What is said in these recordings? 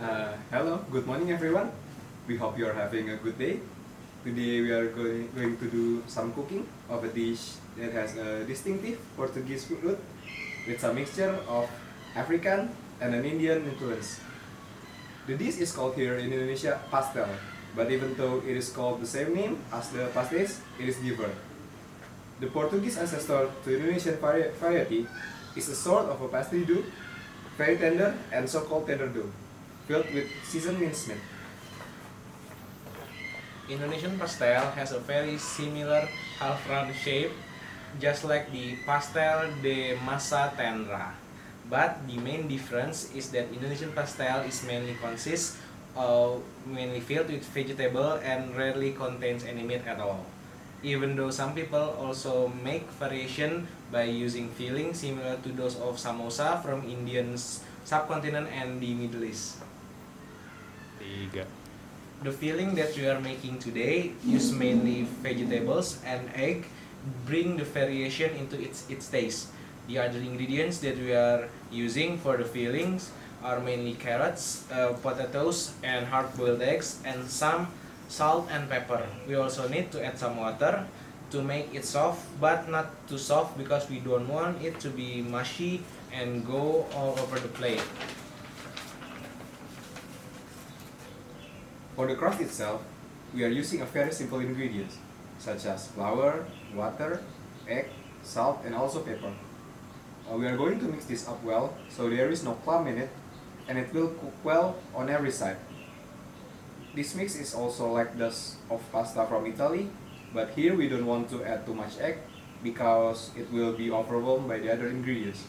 Hello, good morning everyone. We hope you are having a good day. Today we are going to do some cooking of a dish that has a distinctive Portuguese food with some mixture of African and an Indian influence. The dish is called here in Indonesia pastel, but even though it is called the same name as the pastéis, it is different. The Portuguese ancestor to Indonesian variety is a sort of a pastry dough, very tender and so-called tender dough, filled with seasoned mincemeat. Indonesian pastel has a very similar half-round shape, just like the pastel de masa tendra. But the main difference is that Indonesian pastel is mainly filled with vegetable and rarely contains any meat at all. Even though some people also make variation by using filling similar to those of samosa from Indian subcontinent and the Middle East. Tiga. The filling that we are making today use mainly vegetables and egg, bring the variation into its taste. The other ingredients that we are using for the fillings are mainly carrots, potatoes, and hard-boiled eggs, and some salt and pepper. We also need to add some water to make it soft, but not too soft because we don't want it to be mushy and go all over the plate. For the crust itself, we are using a very simple ingredients such as flour, water, egg, salt, and also pepper. We are going to mix this up well so there is no clump in it and it will cook well on every side. This mix is also like the of pasta from Italy, but here we don't want to add too much egg because it will be overwhelmed by the other ingredients.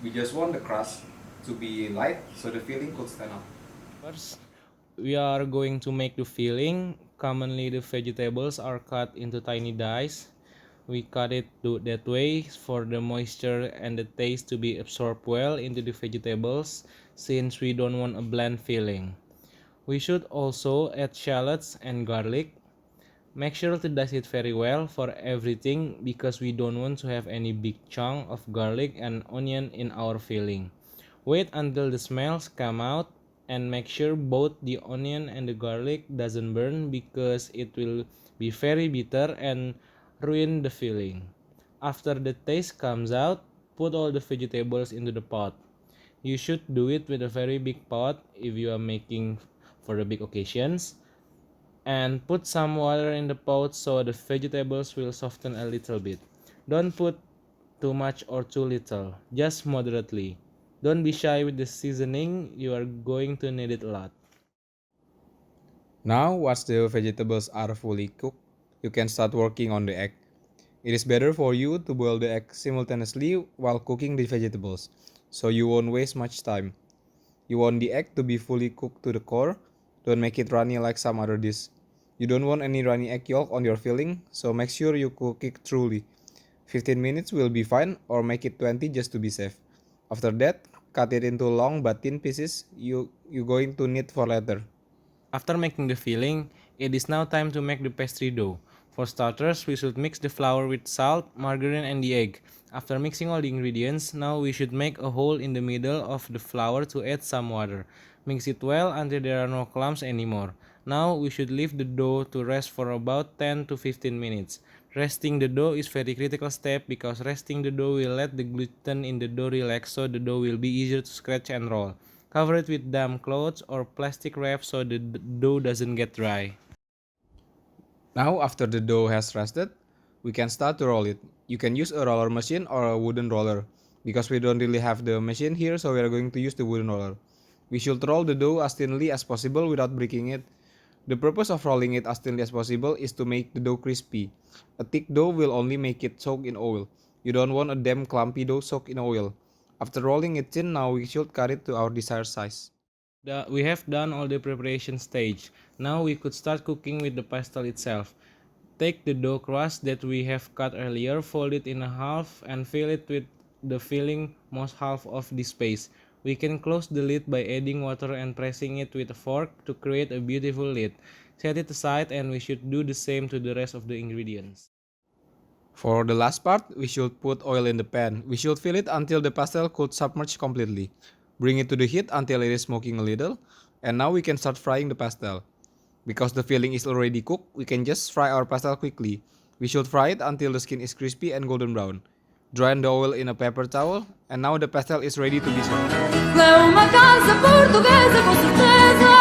We just want the crust to be light so the filling could stand up. First, we are going to make the filling. Commonly, the vegetables are cut into tiny dice. We cut it that way for the moisture and the taste to be absorbed well into the vegetables, since we don't want a bland filling. We should also add shallots and garlic. Make sure to dice it very well for everything because we don't want to have any big chunk of garlic and onion in our filling. Wait until the smells come out and make sure both the onion and the garlic doesn't burn because it will be very bitter and ruin the filling. After the taste comes out, put all the vegetables into the pot. You should do it with a very big pot if you are making for the big occasions, and put some water in the pot so the vegetables will soften a little bit. Don't put too much or too little, just moderately. Don't be shy with the seasoning, you are going to need it a lot. Now, once the vegetables are fully cooked, you can start working on the egg. It is better for you to boil the egg simultaneously while cooking the vegetables, so you won't waste much time. You want the egg to be fully cooked to the core. Don't make it runny like some other dish. You don't want any runny egg yolk on your filling, so make sure you cook it truly. 15 minutes will be fine, or make it 20 just to be safe. After that, cut it into long but thin pieces you're going to need for later. After making the filling, it is now time to make the pastry dough. For starters, we should mix the flour with salt, margarine, and the egg. After mixing all the ingredients, now we should make a hole in the middle of the flour to add some water. Mix it well until there are no clumps anymore. Now we should leave the dough to rest for about 10 to 15 minutes. Resting the dough is very critical step because resting the dough will let the gluten in the dough relax so the dough will be easier to scratch and roll. Cover it with damp clothes or plastic wrap so the dough doesn't get dry. Now, after the dough has rested, we can start to roll it. You can use a roller machine or a wooden roller. Because we don't really have the machine here, so we are going to use the wooden roller. We should roll the dough as thinly as possible without breaking it. The purpose of rolling it as thinly as possible is to make the dough crispy. A thick dough will only make it soak in oil. You don't want a damp clumpy dough soaked in oil. After rolling it thin, now we should cut it to our desired size. We have done all the preparation stage. Now we could start cooking with the pastel itself. Take the dough crust that we have cut earlier, fold it in half, and fill it with the filling most half of the space. We can close the lid by adding water and pressing it with a fork to create a beautiful lid. Set it aside and we should do the same to the rest of the ingredients. For the last part, we should put oil in the pan. We should fill it until the pastel could submerge completely. Bring it to the heat until it is smoking a little. And now we can start frying the pastel. Because the filling is already cooked, we can just fry our pastel quickly. We should fry it until the skin is crispy and golden brown. Drain the oil in a paper towel, and now the pastel is ready to be served. É uma casa portuguesa com certeza.